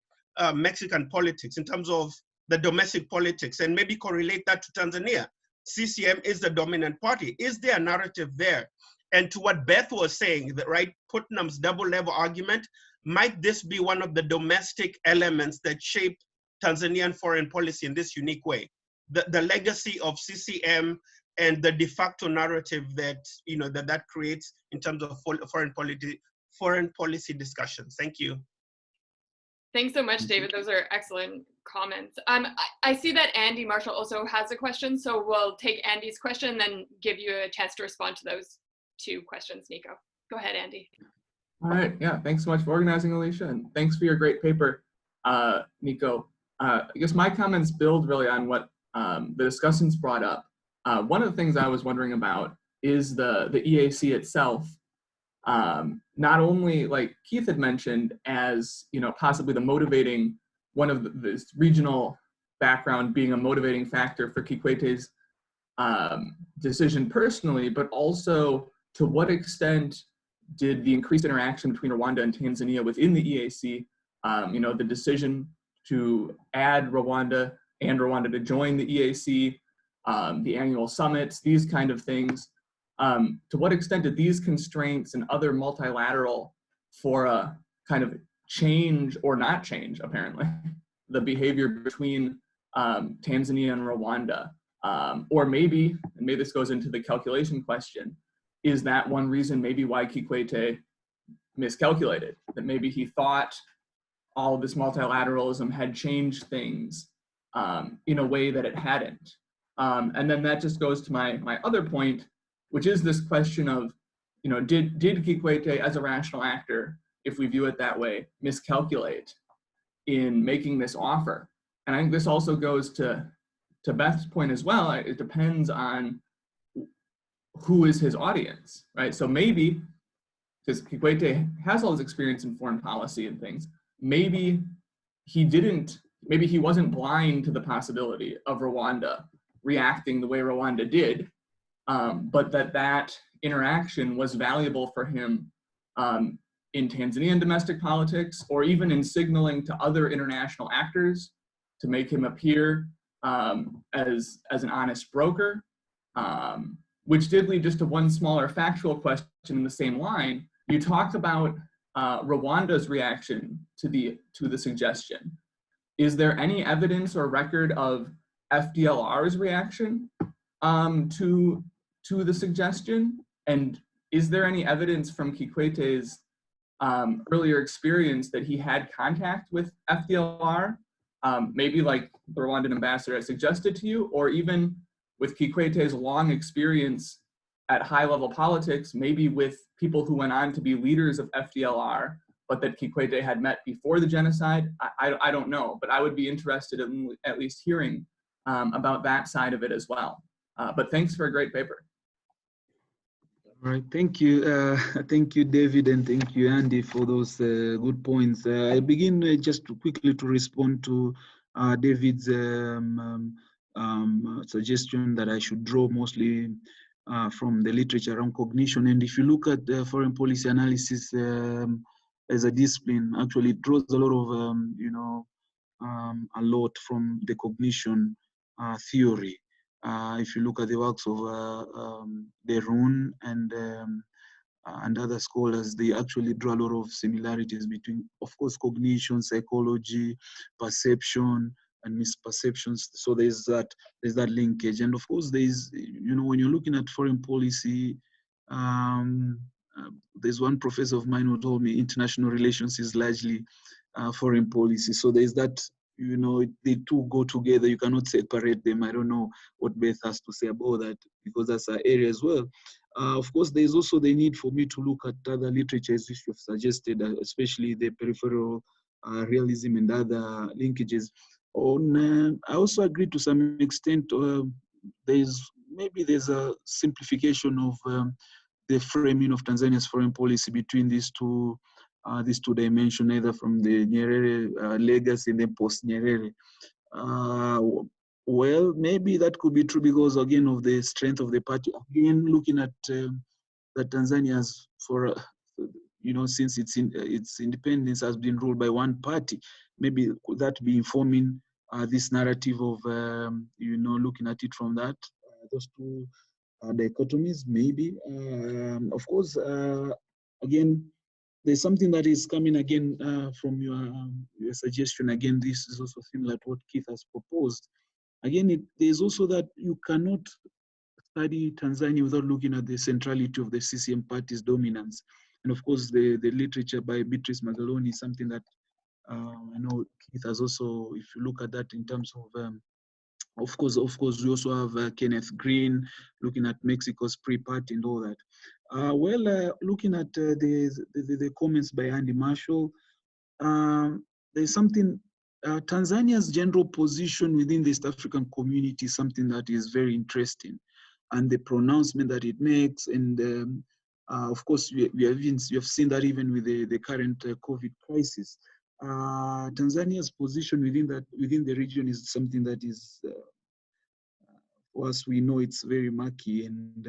S5: Mexican politics in terms of the domestic politics, and maybe correlate that to Tanzania. CCM is the dominant party. Is there a narrative there? And to what Beth was saying, that, right, Putnam's double level argument, might this be one of the domestic elements that shape Tanzanian foreign policy in this unique way? The legacy of CCM and the de facto narrative that that creates in terms of foreign policy discussions. Thank you.
S1: Thanks so much, David. Those are excellent comments. I see that Andy Marshall also has a question, so we'll take Andy's question and then give you a chance to respond to those two questions, Nico. Go ahead, Andy.
S6: All right, yeah, thanks so much for organizing, Alicia, and thanks for your great paper, Nico. I guess my comments build really on what the discussants brought up. One of the things I was wondering about is the EAC itself. Not only, like Keith had mentioned, as possibly the motivating, one of this regional background being a motivating factor for Kikwete's decision personally, but also to what extent did the increased interaction between Rwanda and Tanzania within the EAC, the decision to add Rwanda and Rwanda to join the EAC, the annual summits, these kind of things, to what extent did these constraints and other multilateral fora kind of change or not change, apparently, the behavior between Tanzania and Rwanda? Or maybe, and maybe this goes into the calculation question, is that one reason maybe why Kikwete miscalculated? That maybe he thought all of this multilateralism had changed things in a way that it hadn't. And then that just goes to my other point, which is this question of, did Kikwete as a rational actor, if we view it that way, miscalculate in making this offer? And I think this also goes to Beth's point as well. It depends on who is his audience, right? So maybe, because Kikwete has all his experience in foreign policy and things, maybe he wasn't blind to the possibility of Rwanda reacting the way Rwanda did, but that interaction was valuable for him in Tanzanian domestic politics, or even in signaling to other international actors to make him appear as an honest broker, which did lead just to one smaller factual question in the same line. You talked about Rwanda's reaction to the suggestion. Is there any evidence or record of FDLR's reaction to the suggestion? And is there any evidence from Kikwete's earlier experience that he had contact with FDLR, maybe like the Rwandan ambassador has suggested to you, or even with Kikwete's long experience at high-level politics, maybe with people who went on to be leaders of FDLR, but that Kikwete had met before the genocide? I don't know, but I would be interested in at least hearing about that side of it as well. But thanks for a great paper.
S2: All right, thank you. Thank you, David, and thank you, Andy, for those good points. I begin just quickly to respond to David's suggestion that I should draw mostly from the literature around cognition. And if you look at foreign policy analysis as a discipline, actually it draws a lot of, a lot from the cognition theory. If you look at the works of Derun and other scholars, they actually draw a lot of similarities between, of course, cognition, psychology, perception, and misperceptions. So there's that linkage. And of course, there's, when you're looking at foreign policy, there's one professor of mine who told me international relations is largely foreign policy. So there's that, they two go together. You cannot separate them. I don't know what Beth has to say about that, because that's our area as well. Of course, there's also the need for me to look at other literatures which you've suggested, especially the peripheral realism and other linkages. I also agree to some extent. There's a simplification of the framing of Tanzania's foreign policy between these two dimensions, either from the Nyerere legacy and then post-Nyerere. Well, maybe that could be true because, again, of the strength of the party. Again, looking at that Tanzania's, since its independence has been ruled by one party, maybe could that be informing this narrative of, looking at it from that, those two dichotomies, maybe. Of course, again, there's something that is coming again from your suggestion. Again, this is also similar to what Keith has proposed. Again, there's also that you cannot study Tanzania without looking at the centrality of the CCM party's dominance. And of course, the literature by Beatrice Magaloni is something that I know Keith has also, if you look at that in terms of course, we also have Kenneth Green looking at Mexico's pre-party and all that. Looking at the comments by Andy Marshall, there's something, Tanzania's general position within the East African community is something that is very interesting. And the pronouncement that it makes, and of course, we have seen that even with the current COVID crisis. Tanzania's position within the region is something that is, for us, we know it's very murky, and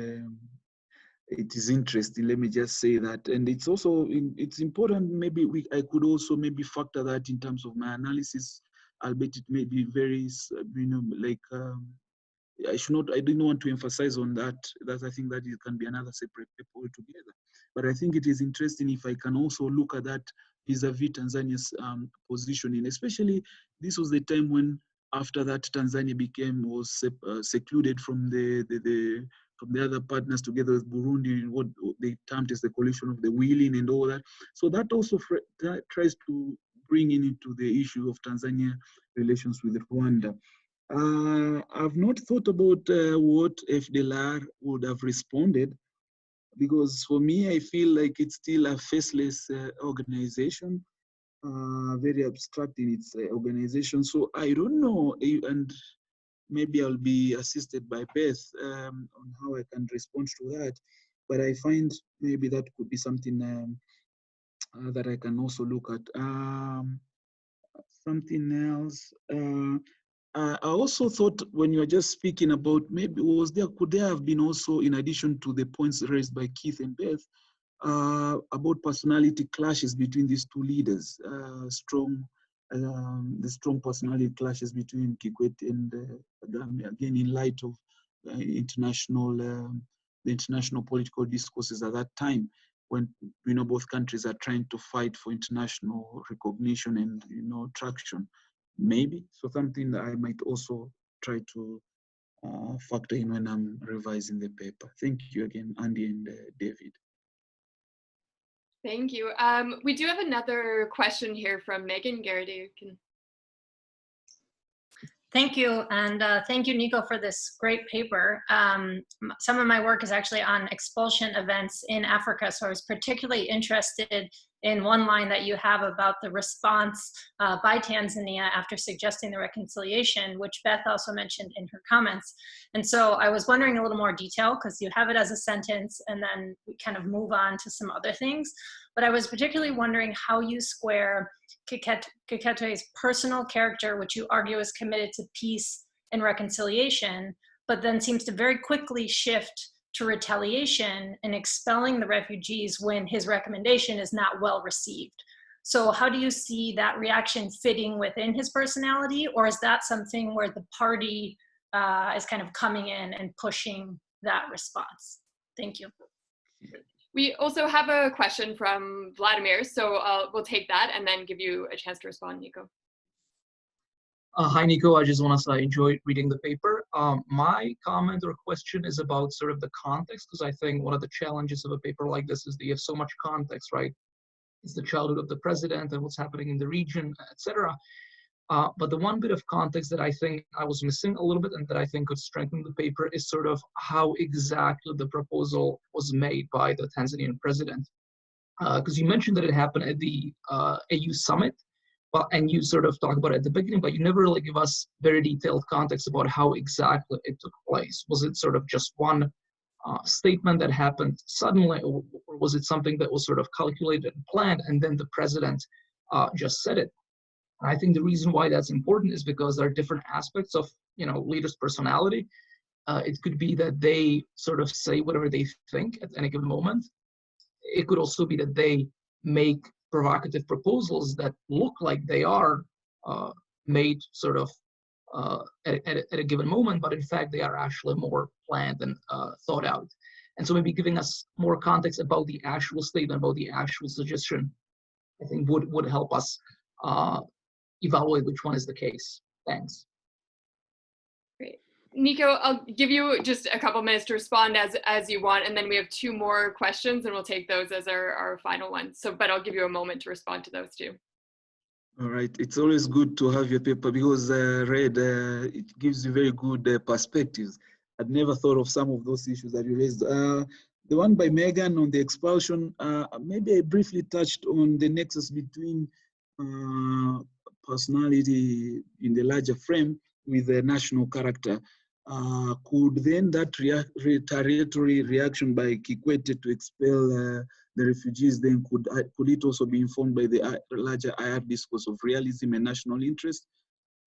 S2: it is interesting. Let me just say that, and it's also it's important. Maybe I could also maybe factor that in terms of my analysis, albeit it may be very, like. I didn't want to emphasize on that. I think that it can be another separate paper altogether. But I think it is interesting if I can also look at that vis-a-vis Tanzania's positioning. Especially, this was the time when, after that, Tanzania was secluded from the other partners, together with Burundi, what they termed as the coalition of the willing and all that. So that also tries to bring into the issue of Tanzania relations with Rwanda. I've not thought about what FDLR would have responded, because for me, I feel like it's still a faceless organization, very abstract in its organization. So I don't know, and maybe I'll be assisted by Beth on how I can respond to that. But I find maybe that could be something that I can also look at. Something else. I also thought when you were just speaking about, maybe could there have been also, in addition to the points raised by Keith and Beth, about personality clashes between these two leaders, the strong personality clashes between Kikwete and Kagame, again in light of the international political discourses at that time, when both countries are trying to fight for international recognition and traction. Maybe. So something that I might also try to factor in when I'm revising the paper. Thank you again, Andy and David.
S1: Thank you. We do have another question here from Megan Garrity.
S7: Thank you, and thank you, Nico, for this great paper. Some of my work is actually on expulsion events in Africa, so I was particularly interested in one line that you have about the response by Tanzania after suggesting the reconciliation, which Beth also mentioned in her comments. And so I was wondering a little more detail, because you have it as a sentence and then we kind of move on to some other things. But I was particularly wondering how you square Kikwete's personal character, which you argue is committed to peace and reconciliation, but then seems to very quickly shift to retaliation and expelling the refugees when his recommendation is not well received. So how do you see that reaction fitting within his personality, or is that something where the party is kind of coming in and pushing that response? Thank you.
S1: We also have a question from Vladimir, so we'll take that and then give you a chance to respond, Nico.
S8: Hi, Nico. I just want to say I enjoyed reading the paper. My comment or question is about sort of the context, because I think one of the challenges of a paper like this is that you have so much context, right? It's the childhood of the president and what's happening in the region, etc. But the one bit of context that I think I was missing a little bit and that I think could strengthen the paper is sort of how exactly the proposal was made by the Tanzanian president. Because you mentioned that it happened at the AU summit, and you sort of talk about it at the beginning, but you never really give us very detailed context about how exactly it took place. Was it sort of just one statement that happened suddenly, or was it something that was sort of calculated and planned, and then the president just said it? And I think the reason why that's important is because there are different aspects of leaders' personality. It could be that they sort of say whatever they think at any given moment. It could also be that they make provocative proposals that look like they are made sort of at a given moment, but in fact they are actually more planned and thought out. And so maybe giving us more context about the actual statement, about the actual suggestion, I think would help us evaluate which one is the case. Thanks.
S1: Great. Nico, I'll give you just a couple minutes to respond as you want, and then we have 2 more questions and we'll take those as our final ones. So, but I'll give you a moment to respond to those 2.
S2: All right, it's always good to have your paper because read, it gives you very good perspectives. I'd never thought of some of those issues that you raised. The one by Megan on the expulsion, maybe I briefly touched on the nexus between personality in the larger frame with the national character. Could then that retaliatory reaction by Kikwete to expel the refugees, then could it also be informed by the larger IR discourse of realism and national interest?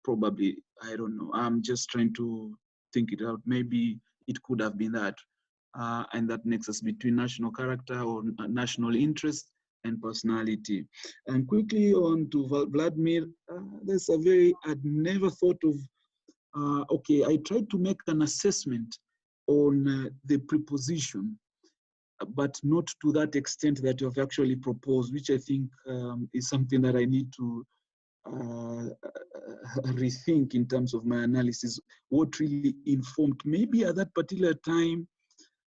S2: Probably, I don't know. I'm just trying to think it out. Maybe it could have been that. And that nexus between national character or national interest and personality. And quickly on to Vladimir, there's a very, I'd never thought of, okay, I tried to make an assessment on the preposition, but not to that extent that you have actually proposed, which I think is something that I need to rethink in terms of my analysis. What really informed, maybe at that particular time,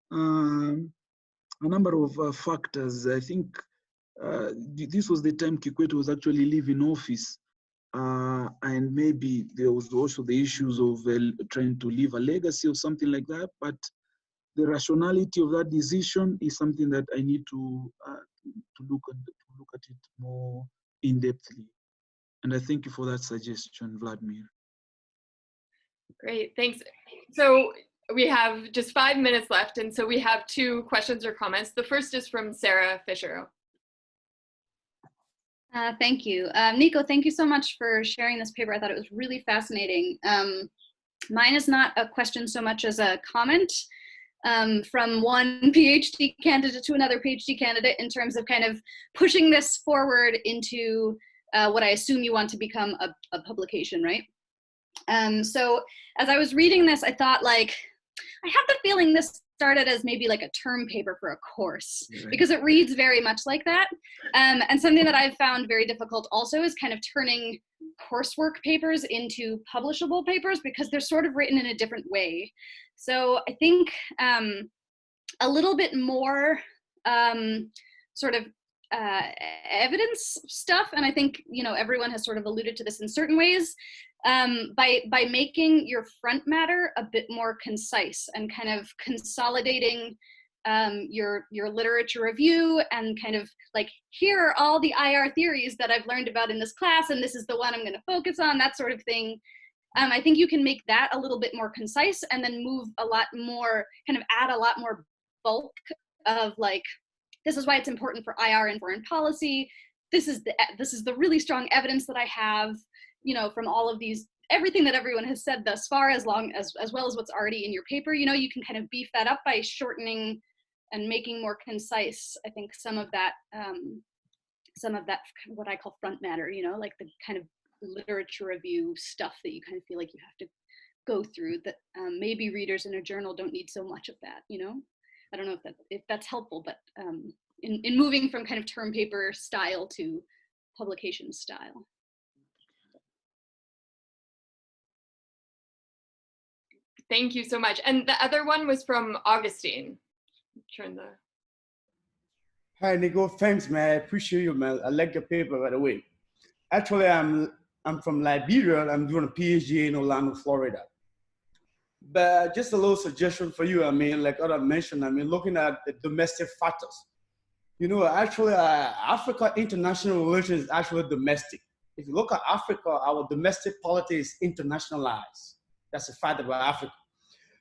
S2: a number of factors. I think this was the time Kikwete was actually leaving office. And maybe there was also the issues of trying to leave a legacy or something like that. But the rationality of that decision is something that I need to look at it more in-depthly. And I thank you for that suggestion, Vladimir.
S1: Great, thanks. So we have just 5 minutes left, and so we have 2 questions or comments. The first is from Sarah Fisher.
S9: Thank you. Nico, thank you so much for sharing this paper. I thought it was really fascinating. Mine is not a question so much as a comment from one PhD candidate to another PhD candidate in terms of kind of pushing this forward into what I assume you want to become a publication, right? So as I was reading this, I thought, like, I have the feeling this started as maybe like a term paper for a course, because it reads very much like that. And something that I've found very difficult also is kind of turning coursework papers into publishable papers, because they're sort of written in a different way. So I think a little bit more sort of evidence stuff, and I think, you know, everyone has sort of alluded to this in certain ways, by making your front matter a bit more concise and kind of consolidating your literature review and kind of like, here are all the IR theories that I've learned about in this class, and this is the one I'm going to focus on, that sort of thing. I think you can make that a little bit more concise and then move a lot more, kind of add a lot more bulk of like, this is why it's important for IR and foreign policy. This is the really strong evidence that I have, you know, from all of these, everything that everyone has said thus far, as well as what's already in your paper. You know, you can kind of beef that up by shortening and making more concise, I think, some of that what I call front matter, you know, like the kind of literature review stuff that you kind of feel like you have to go through, that maybe readers in a journal don't need so much of that, you know? I don't know if that's helpful, but in moving from kind of term paper style to publication style.
S1: Thank you so much. And the other one was from Augustine.
S10: Hi, Nico. Thanks, man. I appreciate you, man. I like your paper, by the way. Actually, I'm from Liberia. I'm doing a PhD in Orlando, Florida. But just a little suggestion for you. I mean, like I mentioned, I mean, looking at the domestic factors. You know, actually, Africa international relations is actually domestic. If you look at Africa, our domestic politics is internationalized. That's a fact about Africa.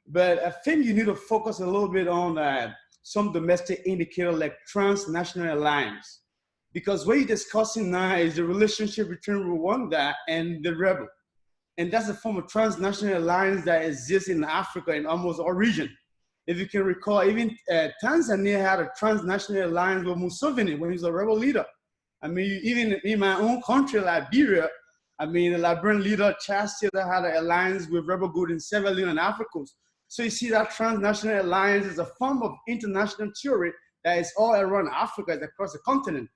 S10: But I think you need to focus a little bit on some domestic indicator like transnational alliance. Because what you're discussing now is the relationship between Rwanda and the rebel. And that's a form of transnational alliance that exists in Africa in almost all regions. If you can recall, even Tanzania had a transnational alliance with Museveni when he was a rebel leader. I mean, even in my own country, Liberia, I mean, the Liberian leader Charles Taylor had an alliance with rebel groups in Sierra Leone and Africa. So you see that transnational alliance is a form of international theory that is all around Africa, it's across the continent.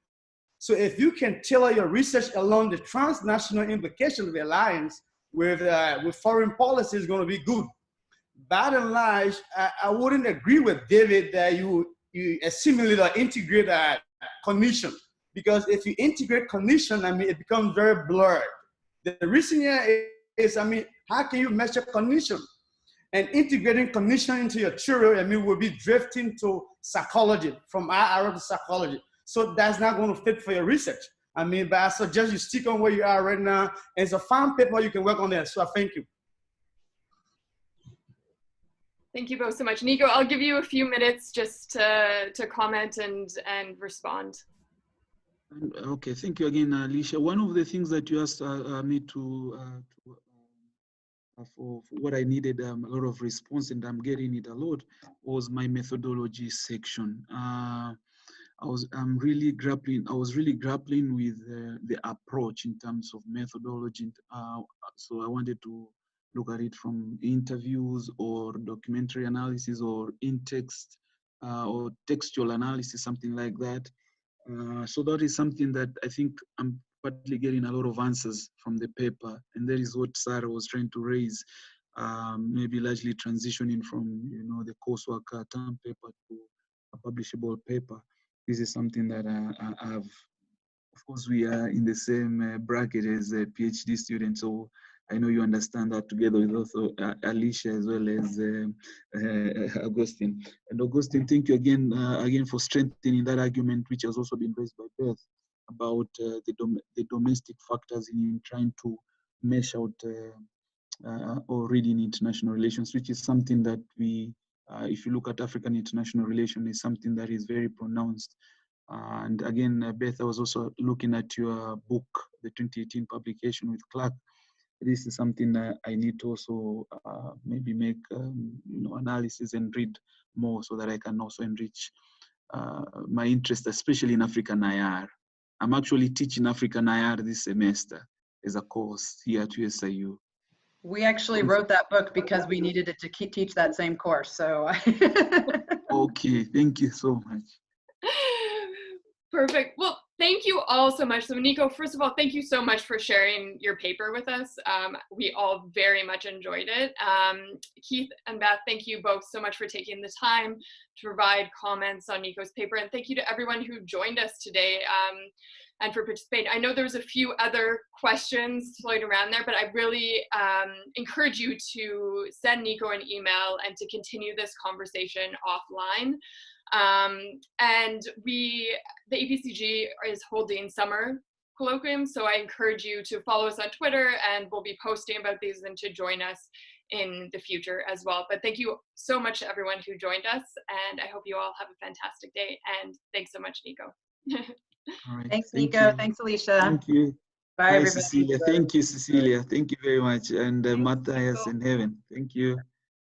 S10: So if you can tailor your research along the transnational implications of the alliance with foreign policy, is going to be good. By and large, I wouldn't agree with David that you assimilate or integrate cognition, because if you integrate cognition, I mean, it becomes very blurred. The reason here is, I mean, how can you measure cognition? And integrating cognition into your theory, I mean, will be drifting to psychology, from our area to psychology. So that's not going to fit for your research. I mean, but I suggest you stick on where you are right now. And it's a fine paper, you can work on that. So thank you.
S1: Thank you both so much. Nico, I'll give you a few minutes just to comment and respond.
S2: Okay, thank you again, Alicia. One of the things that you asked me for what I needed a lot of response, and I'm getting it a lot, was my methodology section. I was really grappling with the approach in terms of methodology. So I wanted to look at it from interviews or documentary analysis or in-text or textual analysis, something like that. So that is something that I think I'm partly getting a lot of answers from the paper, and that is what Sarah was trying to raise, maybe largely transitioning from, you know, the coursework term paper to a publishable paper. This is something that I have. Of course, we are in the same bracket as a PhD student, so I know you understand that, together with also Alicia as well as Augustine. And Augustine, thank you again for strengthening that argument, which has also been raised by Beth, about the domestic factors in trying to mesh out or read in international relations, which is something that we, if you look at African international relations, is something that is very pronounced. And again, Beth, I was also looking at your book, the 2018 publication with Clark. This is something that I need to also maybe make analysis and read more, so that I can also enrich my interest, especially in African IR. I'm actually teaching African IR this semester as a course here at USIU.
S3: We actually wrote that book because we needed it to teach that same course. So.
S2: Okay, thank you so much.
S1: Perfect. Well, thank you all so much. So Nico, first of all, thank you so much for sharing your paper with us. We all very much enjoyed it. Keith and Beth, thank you both so much for taking the time to provide comments on Nico's paper. And thank you to everyone who joined us today and for participating. I know there was a few other questions floating around there, but I really encourage you to send Nico an email and to continue this conversation offline. And the APCG is holding summer colloquium, so I encourage you to follow us on Twitter, and we'll be posting about these and to join us in the future as well. But thank you so much to everyone who joined us, and I hope you all have a fantastic day, and thanks so much, Nico.
S2: All right.
S3: Thanks, Nico. Thanks, Alicia.
S2: Thank you.
S3: Bye, everybody.
S2: Cecilia. Thank you, Cecilia. Thank you very much. And Matthias and Heaven. Thank you.